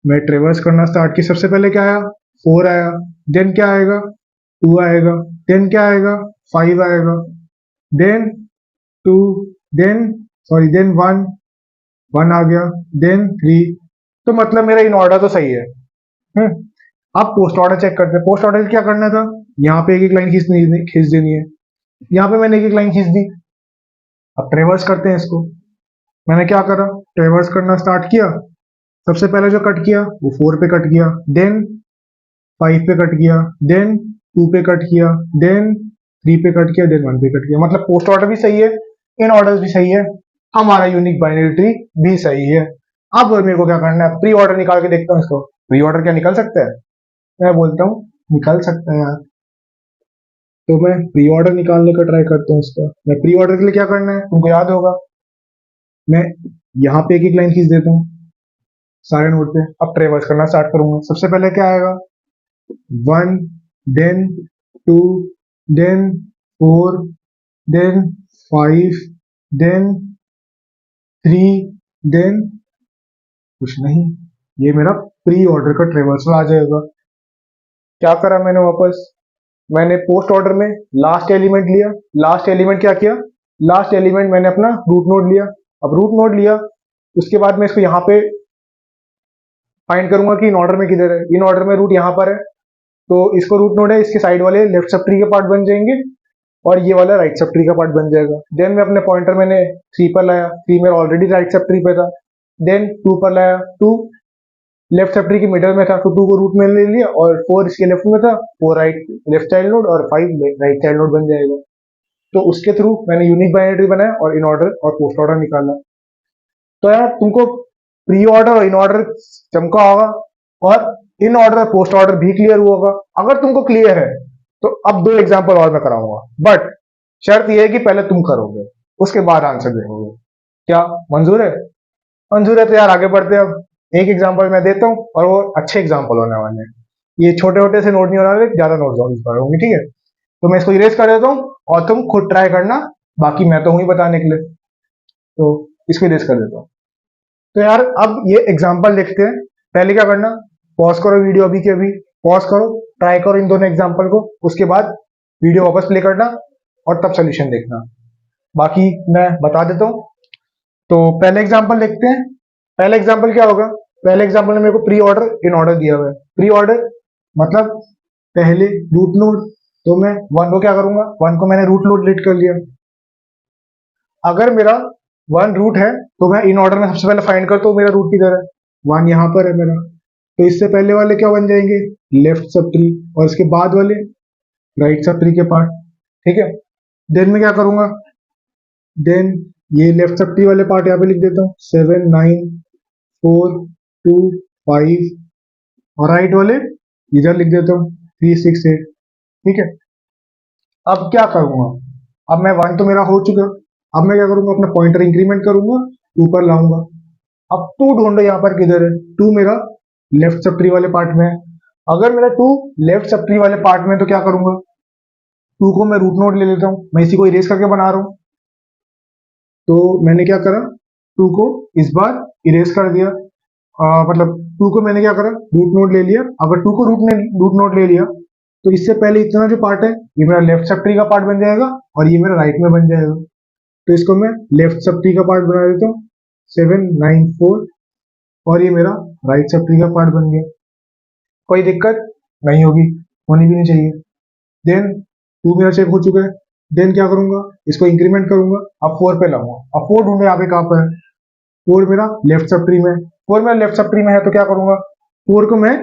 मैं ट्रेवर्स करना स्टार्ट की, सबसे पहले क्या आया, 4 आया, देन क्या आएगा, 2 आएगा, देन क्या आएगा, 5 आएगा, देन 2, देन सॉरी देन 1, 1 आ गया, देन 3। तो मतलब मेरा इन ऑर्डर तो सही है। अब पोस्ट ऑर्डर चेक करते हैं। पोस्ट ऑर्डर क्या करना था, यहाँ पे एक एक लाइन खींच देनी है, यहाँ पे मैंने एक एक लाइन खींच दी। अब ट्रेवर्स करते हैं इसको, मैंने क्या करा, ट्रेवर्स करना स्टार्ट किया, सबसे पहले जो कट किया वो 4 पे कट किया, देन 5 पे कट किया, देन 2 पे कट किया, देन 3 पे कट किया, देन 1 पे कट किया। मतलब पोस्ट ऑर्डर भी सही है, इन ऑर्डर भी सही है, हमारा यूनिक बाइनरी ट्री भी सही है। अब मेरे को क्या करना है, प्री ऑर्डर निकाल के देखता हूँ इसको, प्री ऑर्डर क्या निकल सकता है, मैं बोलता हूँ निकल सकता है यार। तो मैं प्री ऑर्डर निकालने का ट्राई करता हूँ इसका। मैं प्री ऑर्डर के लिए क्या करना है, तुमको याद होगा, मैं यहाँ पे एक एक लाइन खींच देता हूँ सारे नोड पे। अब ट्रेवर्स करना स्टार्ट करूंगा, सबसे पहले क्या आएगा, 1, then 2, then 4, then 5, then 3, then कुछ नहीं, ये मेरा प्री ऑर्डर का ट्रेवर्सल आ जाएगा। क्या करा मैंने वापस, मैंने पोस्ट ऑर्डर में लास्ट एलिमेंट लिया, लास्ट एलिमेंट क्या किया, लास्ट एलिमेंट मैंने अपना रूट नोड लिया। अब रूट नोड लिया, उसके बाद मैं इसको यहाँ पे फाइंड करूंगा कि इन ऑर्डर में किधर है, इन ऑर्डर में रूट यहाँ पर है, तो इसको रूट नोड है, इसके साइड वाले लेफ्ट सब ट्री के पार्ट बन जाएंगे, और ये वाला राइट सब ट्री का पार्ट बन जाएगा। देन मैं अपने पॉइंटर मैंने 3 पर लाया, 3 मेरा ऑलरेडी राइट सब ट्री पे था, देन 2 पर लाया, 2 लेफ्ट सब ट्री के मिडल में था, तो 2 को रूट में ले लिया, और 4 इसके लेफ्ट में था, 4 राइट लेफ्ट चाइल्ड नोड और 5 राइट चाइल्ड नोड बन जाएगा। तो उसके थ्रू मैंने यूनिक बाइनरी ट्री बनाया और इन ऑर्डर और पोस्ट ऑर्डर निकाला। तो यार तुमको प्री ऑर्डर और इन ऑर्डर चमका होगा, और इन ऑर्डर और पोस्ट ऑर्डर भी क्लियर हुआ होगा। अगर तुमको क्लियर है तो अब 2 एग्जाम्पल और मैं कराऊंगा, बट शर्त यह है कि पहले तुम करोगे, उसके बाद आंसर देखोगे। क्या मंजूर है? मंजूर है तो यार आगे बढ़ते हैं अब। एक एग्जांपल मैं देता हूँ और वो अच्छे एग्जांपल होने वाले हैं। ये छोटे छोटे से नोट नहीं होने वाले, ज्यादा नोट इस बार होंगे, ठीक है। तो मैं इसको इरेज कर देता हूँ और तुम खुद ट्राई करना, बाकी मैं तो हूँ ही बताने के लिए, तो इसको इरेज कर देता हूँ। तो यार अब ये एग्जांपल देखते हैं। पहले क्या करना, पॉज करो वीडियो अभी के अभी, पॉज करो, ट्राई करो इन दोनों एग्जांपल को, उसके बाद वीडियो वापस प्ले करना और तब सोल्यूशन देखना। बाकी मैं बता देता हूँ। तो पहले एग्जांपल देखते हैं। पहले एग्जांपल क्या होगा, पहले एग्जांपल में मेरे को प्री ऑर्डर इन ऑर्डर दिया हुआ है। प्री ऑर्डर मतलब पहले रूट नोड, तो मैं वन को क्या करूंगा, वन को मैंने रूट नोड लीड कर लिया। अगर मेरा वन रूट है तो मैं इन ऑर्डर में सबसे पहले फाइंड करता हूँ मेरा रूट किधर है, वन यहाँ पर है मेरा। तो इससे पहले वाले क्या बन जाएंगे, लेफ्ट सब ट्री, और इसके बाद वाले राइट सब ट्री के पार्ट, ठीक है। देन मैं क्या करूंगा, देन ये लेफ्ट सब ट्री वाले पार्ट यहाँ पे लिख देता हूँ, 7 9 4 2 5, और राइट वाले इधर लिख देता हूँ 3 6 8, ठीक है। अब क्या करूंगा, अब मैं वन तो मेरा हो चुका, अब मैं क्या करूंगा, अपना पॉइंटर इंक्रीमेंट करूंगा, ऊपर लाऊंगा। अब टू ढूंढो यहाँ पर किधर है, टू मेरा लेफ्ट सब ट्री वाले पार्ट में है। अगर मेरा टू लेफ्ट सब ट्री वाले पार्ट में है, तो क्या करूंगा, टू को मैं रूट नोड ले लेता हूँ, मैं इसी को इरेज करके बना रहा हूँ। तो मैंने क्या करा, टू को इस बार इरेज कर दिया, मतलब टू को मैंने क्या करा, रूट नोड ले लिया। अगर टू को रूट नोड ले लिया, तो इससे पहले इतना जो पार्ट है ये मेरा लेफ्ट सब ट्री का पार्ट बन जाएगा और ये मेरा राइट में बन जाएगा। तो इसको मैं लेफ्ट सब ट्री का पार्ट बना देता हूँ, 7 9 4, और ये मेरा राइट सब ट्री का पार्ट बन गया। कोई दिक्कत नहीं होगी, होनी भी नहीं चाहिए। देन टू मेरा चेक हो चुका है। देन क्या करूंगा, इसको इंक्रीमेंट करूंगा, अब फोर पे लाऊंगा। अब फोर ढूंढे यहाँ पे कहाँ पर है, फोर मेरा लेफ्ट सब ट्री में है। फोर मेरा लेफ्ट सब ट्री में है, तो क्या करूंगा, फोर को मैं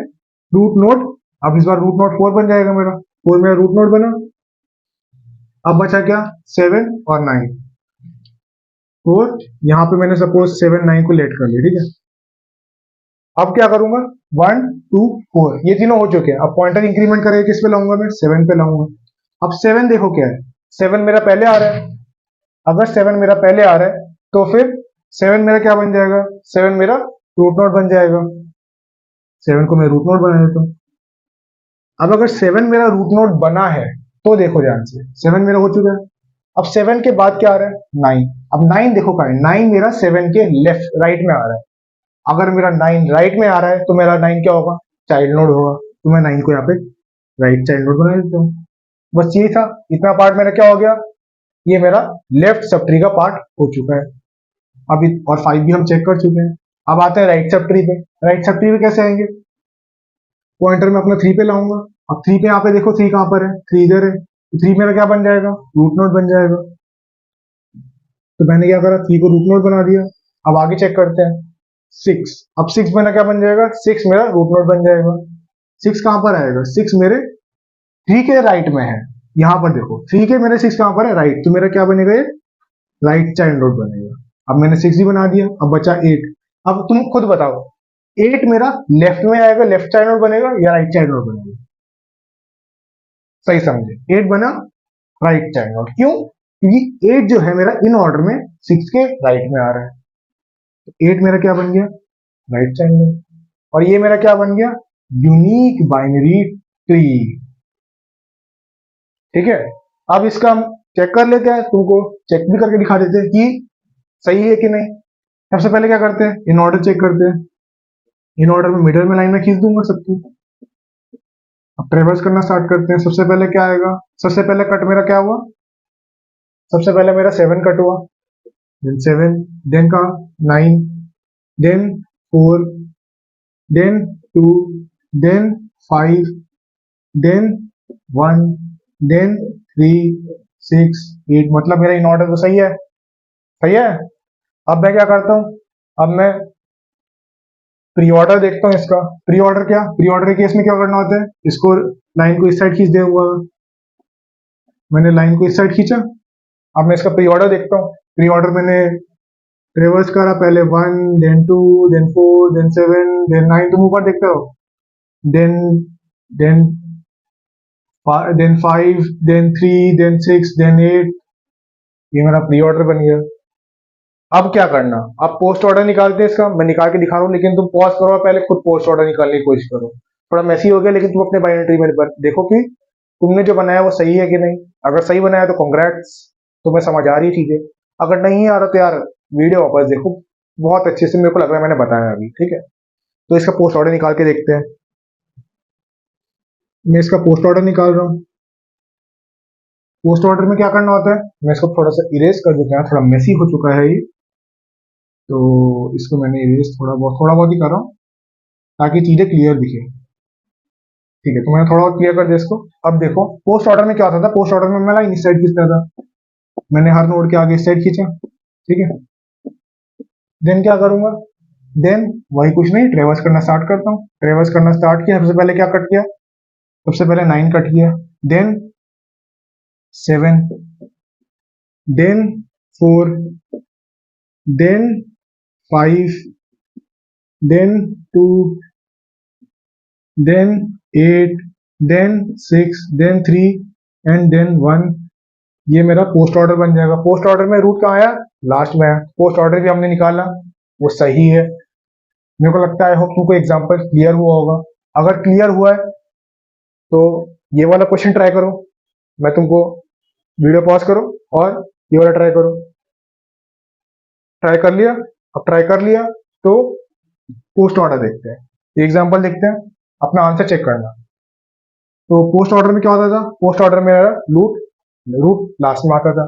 रूट नोड, अब इस बार रूट नोड फोर बन जाएगा मेरा, फोर मेरा रूट नोड बना। अब बचा क्या, 7 और 9, फोर, यहाँ पे मैंने सपोज 7 9 को लेट कर लिया, ठीक है। अब क्या करूंगा, 1 2 4, ये तीनों हो चुके हैं। अब पॉइंटर इंक्रीमेंट करके किस पे लाऊंगा, मैं 7 पे लाऊंगा। अब 7 देखो क्या है, 7 मेरा पहले आ रहा है। अगर 7 मेरा पहले आ रहा है, तो फिर 7 मेरा क्या बन जाएगा, 7 मेरा रूट नोड बन जाएगा। 7 को मैं रूट नोड बना देता हूँ। अब अगर 7 मेरा रूट नोड बना है, तो देखो ध्यान से, 7 मेरा हो चुका है। अब 7 के बाद क्या आ रहा है, 9। अब 9 देखो कहाँ है, 9 मेरा 7 के लेफ्ट राइट में आ रहा है। अगर मेरा 9 राइट में आ रहा है, तो मेरा 9 क्या होगा, चाइल्ड नोड होगा। तो मैं 9 को यहाँ पे राइट चाइल्ड नोड बना देता हूँ। बस ये था, इतना पार्ट मेरा क्या हो गया, ये मेरा लेफ्ट सब ट्री का पार्ट हो चुका है। अभी और 5 भी हम चेक कर चुके हैं। अब आते हैं राइट सब ट्री पे। राइट सब ट्री पे कैसे आएंगे, पॉइंटर में अपना 3 पे लाऊंगा। अब 3 पे यहाँ पे देखो, 3 कहाँ पर है, 3 इधर है। 3 मेरा क्या बन जाएगा, रूट नोड बन जाएगा। तो मैंने क्या करा, 3 को रूट नोड बना दिया। अब आगे चेक करते हैं, 6। अब 6 मेरा क्या बन जाएगा, 6 मेरा रूट नोड बन जाएगा। 6 कहाँ पर आएगा, 6 मेरे 3 के राइट में है। यहाँ पर देखो 3 के मेरे 6 कहाँ पर है, राइट। तो मेरा क्या बनेगा, ये राइट चाइल्ड नोड बनेगा। अब मैंने 6 ही बना दिया, अब बचा 8। अब तुम खुद बताओ, 8 मेरा लेफ्ट में आएगा, लेफ्ट चाइल्ड नोड बनेगा या राइट चाइल्ड नोड बनेगा, सही समझे, 8 बना राइट चाइल्ड नोड। क्यों, क्योंकि 8 जो है मेरा इन ऑर्डर में 6 के राइट में आ रहा है। तो 8 मेरा क्या बन गया, राइट चाइल्ड नोड। और ये मेरा क्या बन गया, यूनिक बाइनरी ट्री, ठीक है। अब इसका हम चेक कर लेते हैं, तुमको चेक भी करके दिखा देते हैं कि सही है कि नहीं। सबसे पहले क्या करते हैं, इन ऑर्डर चेक करते हैं। इन ऑर्डर में मिडल में लाइन में खींच दूंगा सबको। अब ट्रेवर्स करना स्टार्ट करते हैं। सबसे पहले क्या आएगा, सबसे पहले कट मेरा क्या हुआ, सबसे पहले मेरा 7 कट हुआ, देन 7, देन का 9, then 4, then 2, then 5, then 1, then 3 6 8, मतलब मेरा इन ऑर्डर तो सही है, सही है। अब मैं क्या करता हूँ, अब मैं प्री ऑर्डर देखता हूँ इसका। प्री ऑर्डर क्या, प्री ऑर्डर के केस में क्या करना होता है, इसको लाइन को इस साइड खींच दूंगा। मैंने लाइन को इस साइड खींचा। अब मैं इसका प्री ऑर्डर देखता हूँ। प्री ऑर्डर मैंने रिवर्स करा, पहले 1, देन 2, देन 4, देन 7, देन 9, तुम ऊपर देखते हो, then then then 5, then 3, then 6, then 8, ये मेरा प्री ऑर्डर बन गया। अब क्या करना, अब पोस्ट ऑर्डर निकालते हैं इसका, मैं निकाल के दिखा रहा हूँ, लेकिन तुम पॉज करो और पहले खुद पोस्ट ऑर्डर निकालने की कोशिश करो। थोड़ा मैसी हो गया, लेकिन तुम अपने बाइनरी ट्री में देखो कि तुमने जो बनाया वो सही है कि नहीं। अगर सही बनाया तो कॉन्ग्रेट्स, तुम्हें समझ आ रही है चीजें। अगर नहीं आ रहा तो यार वीडियो वापस देखो, बहुत अच्छे से मेरे को लग रहा है मैंने बताया अभी, ठीक है। तो इसका पोस्ट ऑर्डर निकाल के देखते हैं। मैं इसका पोस्ट ऑर्डर निकाल रहा हूँ। पोस्ट ऑर्डर में क्या करना होता है, मैं इसको थोड़ा सा इरेज कर देता हूँ, थोड़ा मेसी हो चुका है ये, तो इसको मैंने इरेज थोड़ा बहुत ही कर रहा हूँ ताकि चीजें क्लियर दिखे। ठीक है, तो मैंने थोड़ा और क्लियर कर दिया इसको। अब देखो पोस्ट ऑर्डर में क्या होता था, पोस्ट ऑर्डर में मैं लाइन इस साइड खींचता था, मैंने हर नोड के आगे इस साइड खींचा, ठीक है। देन क्या करूंगा, देन वही कुछ नहीं, ट्रेवर्स करना स्टार्ट करता हूँ। ट्रेवर्स करना स्टार्ट किया, सबसे पहले क्या कट किया, सबसे पहले 9 कट किया, then 7, then 4, then 5, then 2, then 8, then 6, then 3 and then 1। ये मेरा पोस्ट ऑर्डर बन जाएगा। पोस्ट ऑर्डर में रूट कहाँ आया, लास्ट में आया। पोस्ट ऑर्डर भी हमने निकाला, वो सही है। मेरे को लगता है तुमको एग्जांपल क्लियर हुआ होगा। अगर क्लियर हुआ है तो ये वाला क्वेश्चन ट्राई करो, मैं तुमको वीडियो पॉज करो और ये वाला ट्राई करो। ट्राई कर लिया, अब ट्राई कर लिया तो पोस्ट ऑर्डर देखते हैं, एग्जाम्पल देखते हैं, अपना आंसर चेक करना। तो पोस्ट ऑर्डर में क्या होता था, पोस्ट ऑर्डर में रूट रूट लास्ट में आता था।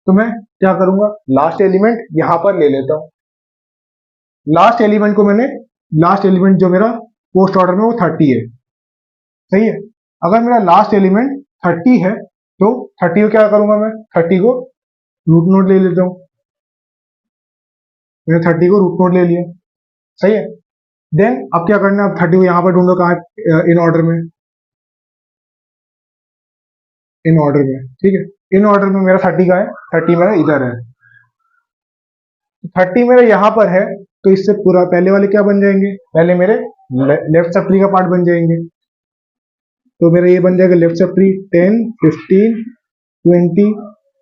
तो मैं क्या करूंगा, लास्ट एलिमेंट यहां पर ले लेता हूं। लास्ट एलिमेंट को मैंने, लास्ट एलिमेंट जो मेरा पोस्ट ऑर्डर में वो 30 है, सही है। अगर मेरा लास्ट एलिमेंट 30 है तो 30 को क्या करूंगा, मैं 30 को रूट नोड ले लेता हूं। मैंने 30 को रूट नोड ले लिया, सही है। देन अब क्या करना है, अब 30 को यहां पर ढूंढो कहाँ, इन ऑर्डर में, इन ऑर्डर में, ठीक है। इन ऑर्डर में मेरा 30 का है, 30 मेरा इधर है, 30 मेरा यहां पर है। तो इससे पूरा पहले वाले क्या बन जाएंगे, पहले मेरे लेफ्ट सब ट्री का पार्ट बन जाएंगे। तो मेरा ये बन जाएगा लेफ्ट सब ट्री, 10, 15, 20,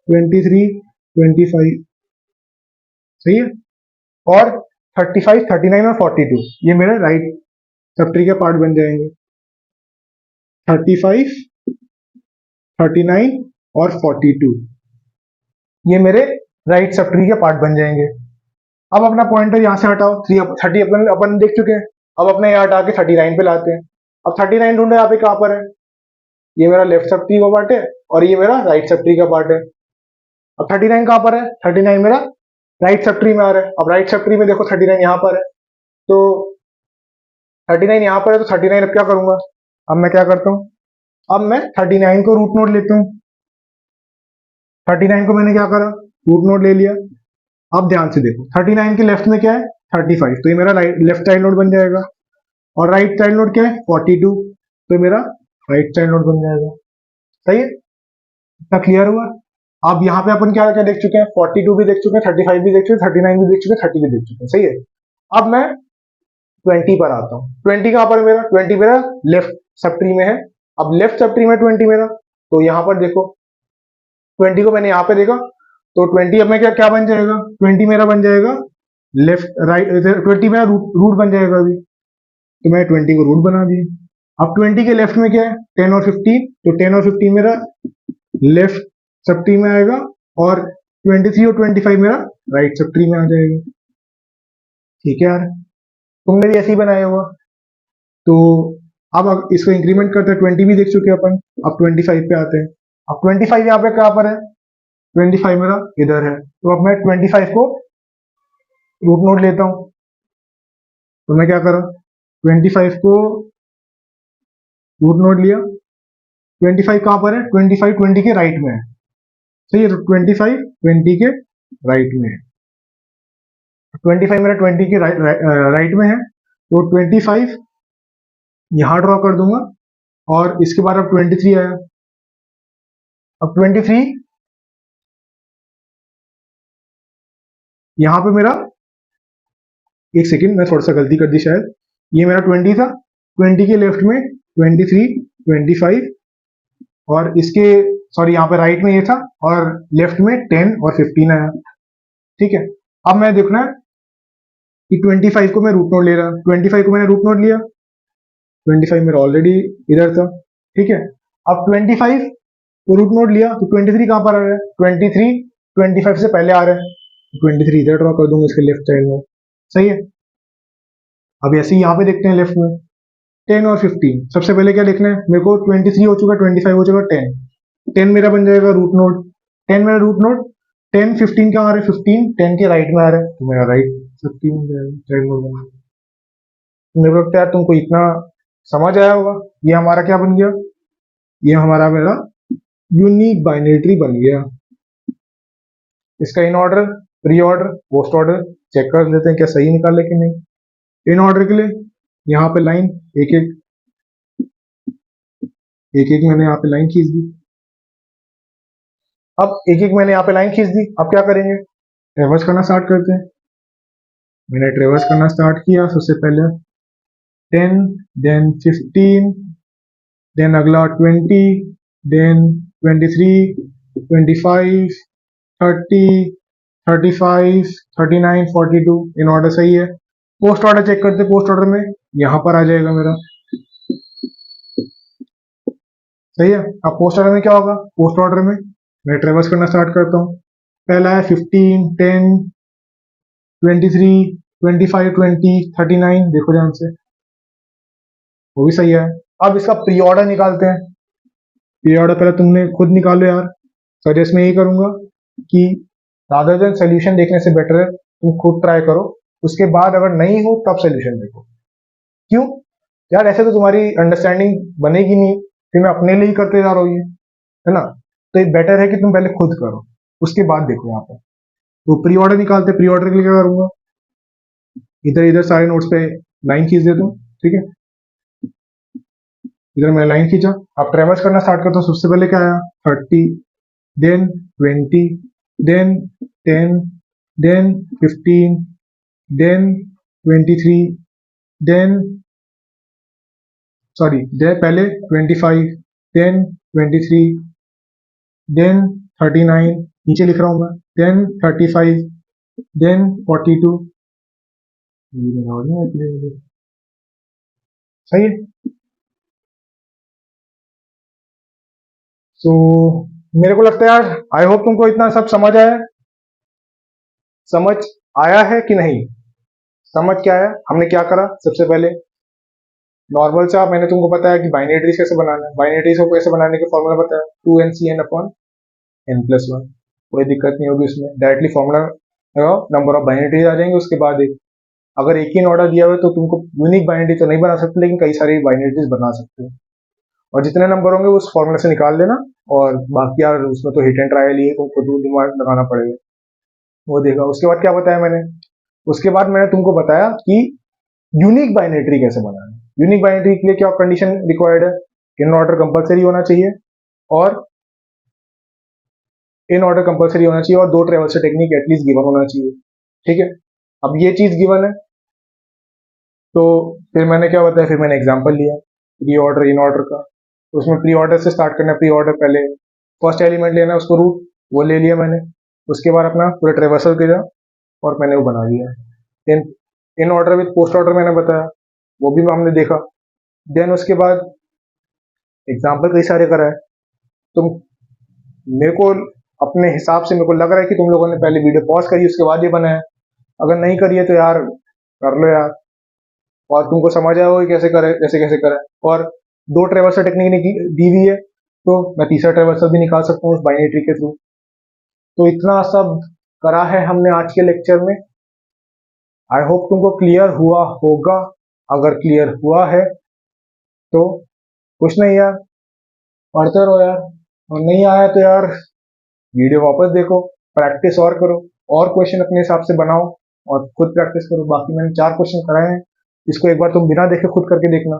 23, 25, सही है। और 35, 39 और 42 ये मेरे राइट सब ट्री के पार्ट बन जाएंगे। 35, 39 और 42 ये मेरे राइट सब ट्री के पार्ट बन जाएंगे। अब अपना पॉइंटर यहां से हटाओ, 30 अपन देख चुके हैं। अब अपने यहाँ हटा के 39 पे लाते हैं। अब 39 ढूंढो यहाँ पे कहां पर है, ये मेरा लेफ्ट सब ट्री का पार्ट है और ये मेरा राइट सब ट्री का पार्ट है। अब 39 कहां पर है, 39 मेरा राइट सब ट्री में आ रहा है। अब राइट सब ट्री में देखो 39 यहाँ पर है, तो 39 यहाँ पर है, तो 39 अब क्या करूंगा, अब मैं क्या करता हूँ, अब मैं 39 को रूट नोड लेता हूँ। 39 को मैंने क्या करा, रूट नोड ले लिया। अब ध्यान से देखो 39 के लेफ्ट में क्या है, 35, तो ये मेरा राइट लेफ्ट चाइल्ड नोड बन जाएगा। और राइट चाइल्ड नोड क्या है, 42, तो मेरा राइट चाइल्ड नोड बन जाएगा, सही है। इतना क्लियर हुआ। अब यहाँ पे अपन क्या क्या देख चुके हैं, 42 भी देख चुके हैं, 35 भी देख चुके हैं, 39 भी देख चुके हैं, 30 भी देख चुके हैं, सही है। अब मैं 20 पर आता हूँ। 20 कहां पर है मेरा, 20 मेरा लेफ्ट सब ट्री में है। अब लेफ्ट सब ट्री में 20 मेरा, तो यहां पर देखो 20 को मैंने यहां पे देखा, तो 20 अब मैं क्या क्या बन जाएगा, 20 मेरा बन जाएगा लेफ्ट राइट, 20 मेरा रूट बन जाएगा अभी, तो मैं 20 को रूट बना दिया। अब 20 के लेफ्ट में क्या है, 10 और 15, तो 10 और 15 मेरा लेफ्ट सब ट्री में आएगा और 23 और 25 मेरा राइट सब ट्री में आ जाएगा। ठीक है यार, तुमने भी ऐसे ही बनाया होगा। तो अब इसको इंक्रीमेंट करते हैं, 20 भी देख चुके हैं अपन, अब 25 पे आते हैं। अब 25 यहाँ पे कहां पर है, 25 मेरा इधर है, तो अब मैं 25 को रूट नोड लेता हूं। तो मैं क्या करा, 25 को रूट नोड लिया। 25 कहां पर है, 25 20 के राइट में है, सही है। तो 25 20 के राइट में है, 25 मेरा 20 के राइट में है, तो 25 यहां ड्रॉ कर दूंगा। और इसके बाद अब 23 आया। अब 23 यहां पे मेरा, एक सेकेंड मैं थोड़ा सा गलती कर दी शायद, ये मेरा 20 था, 20 के लेफ्ट में 23, 25 और इसके, सॉरी यहाँ पे राइट में ये था और लेफ्ट में 10 और 15 आया, ठीक है। अब मैं देखना है कि 25 को मैं रूट नोड ले रहा, 25 को मैंने रूट नोड लिया, 25 मेरा ऑलरेडी इधर था, ठीक है। अब 25 को रूट नोड लिया तो 23 कहां पर आ रहा है, 23 25 से पहले आ रहा है, 23 इधर ड्रॉ कर दूंगा इसके लेफ्ट साइड में, सही है। अब ऐसे ही यहाँ पे देखते हैं लेफ्ट में 10 और 15, सबसे पहले क्या देखना है मेरे को, 23 हो चुका, 25 हो चुका, 10 मेरा बन जाएगा रूट नोड, 10 मेरा रूट नोड, 10 15 कहाँ आ रहा है, 15 10 के राइट में आ रहा है, तो मेरा राइट 15 साइड नोड बन गया। मेरे को लगता है तुमको इतना समझ आया होगा। ये हमारा क्या बन गया, ये हमारा मेरा यूनिक बाइनरी ट्री बन गया। इसका in order, pre order, post order check कर लेते हैं क्या सही निकाले कि नहीं। इन ऑर्डर के लिए यहाँ पे लाइन एक एक मैंने यहाँ पे लाइन खींच दी। अब एक मैंने यहाँ पे लाइन खींच दी, अब क्या करेंगे, ट्रेवर्स करना स्टार्ट करते हैं। मैंने ट्रेवर्स करना स्टार्ट किया, सबसे पहले 10, देन 15, देन अगला 20, देन 23, 25, 30, 35, 39, 42 इन ऑर्डर सही है। पोस्ट ऑर्डर चेक करते, पोस्ट ऑर्डर में यहां पर आ जाएगा मेरा, सही है। अब पोस्ट ऑर्डर में क्या होगा, पोस्ट ऑर्डर में मैं ट्रेवर्स करना स्टार्ट करता हूँ। पहला है 15, 10, 23, 25, 20, 39, देखो ध्यान से, वो भी सही है। अब इसका प्री ऑर्डर निकालते हैं। प्री ऑर्डर पहले तुमने खुद निकालो यार, सजेस्ट मैं यही करूंगा कि रादर देन सोल्यूशन देखने से बेटर है तुम खुद ट्राई करो, उसके बाद अगर नहीं हो तब सोल्यूशन देखो। क्यों यार, ऐसे तो तुम्हारी अंडरस्टैंडिंग बनेगी नहीं, फिर मैं अपने लिए ही करते जा रहा हूँ, ये है ना। तो ये बेटर है कि तुम पहले खुद करो, उसके बाद देखो यहाँ पे। तो प्री ऑर्डर निकालते, प्री ऑर्डर के लिए क्या करूंगा, इधर इधर सारे नोट्स पे लाइन खींच देता हूँ, ठीक है। इधर मैंने लाइन खींचा, अब ट्रेवर्स करना स्टार्ट करता हूँ। सबसे पहले क्या आया 30, then 20, then 10, then 15, then 23, then sorry दे पहले 25, देन 23, देन 39, नीचे लिख रहा हूं मैं, देन 35, देन 42, सही है। सो मेरे को लगता है यार, आई होप तुमको इतना सब समझ आया, समझ आया है कि नहीं, समझ क्या आया, हमने क्या करा। सबसे पहले नॉर्मल सा मैंने तुमको बताया कि बाइनरी ट्रीज कैसे बनाना है, बाइनरी ट्रीज को कैसे बनाने के फॉर्मूला बताया 2n अपॉन n+1, कोई दिक्कत नहीं होगी उसमें, directly formula number of binary trees आ जाएंगे। उसके बाद एक अगर एक ही ऑर्डर दिया हुआ है तो तुमको यूनिक बाइनरी तो नहीं बना सकते, लेकिन कई सारी बाइनरी ट्रीज बना सकते हो, और जितने नंबर होंगे उस फॉर्मूला से निकाल देना। और बाकी यार उसमें तो हिट एंड ट्रायल ही है, तुमको खुद दिमाग लगाना पड़ेगा, वो देखा। उसके बाद क्या बताया मैंने, उसके बाद मैंने तुमको बताया कि यूनिक बाइनरी ट्री कैसे बनाना है। यूनिक बाइनरी ट्री के लिए क्या कंडीशन रिक्वायर्ड है, इन ऑर्डर कंपलसरी होना चाहिए, और इन ऑर्डर कंपलसरी होना चाहिए, और 2 ट्रेवर्सल टेक्निक एटलीस्ट गिवन होना चाहिए, ठीक है। अब ये चीज गिवन है, तो फिर मैंने क्या बताया, फिर मैंने एग्जांपल लिया प्री ऑर्डर इन ऑर्डर का। तो उसमें प्री ऑर्डर से स्टार्ट करना है, प्री ऑर्डर पहले फर्स्ट एलिमेंट लेना है, उसको रूट वो ले लिया मैंने, उसके बाद अपना पूरा ट्रेवर्सल किया और मैंने वो बना दिया। Then in order with post order मैंने बताया, वो भी हमने देखा। देन उसके बाद एग्जाम्पल कई सारे करा है। तुम मेरे को अपने हिसाब से मेरे को लग रहा है कि तुम लोगों ने पहले वीडियो पॉज करी उसके बाद ये बनाया, अगर नहीं करी है तो यार कर लो यार, और तुमको समझ आया होगा कैसे करे, कैसे कैसे करे। और 2 ट्रेवर्सल टेक्निक दी हुई है, तो मैं तीसरा ट्रेवर्सल भी निकाल सकता हूँ उस बाइनरी ट्री के थ्रू। तो इतना सब करा है हमने आज के लेक्चर में, आई होप तुमको क्लियर हुआ होगा। अगर क्लियर हुआ है तो कुछ नहीं यार, पढ़ते रहो यार, और नहीं आया तो यार वीडियो वापस देखो, प्रैक्टिस और करो, और क्वेश्चन अपने हिसाब से बनाओ और खुद प्रैक्टिस करो। बाकी मैंने 4 क्वेश्चन कराए हैं, इसको एक बार तुम बिना देखे खुद करके देखना,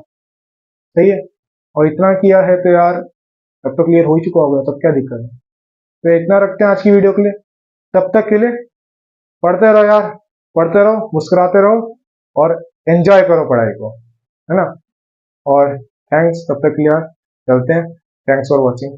सही है। और इतना किया है तो यार तब तो क्लियर हो ही चुका होगा, तब क्या दिक्कत है। तो इतना रखते हैं आज की वीडियो के लिए, तब तक के लिए पढ़ते रहो यार, पढ़ते रहो, मुस्कुराते रहो, और एंजॉय करो पढ़ाई को, है ना। और थैंक्स, तब तक के लिए यार चलते हैं, थैंक्स फॉर वॉचिंग।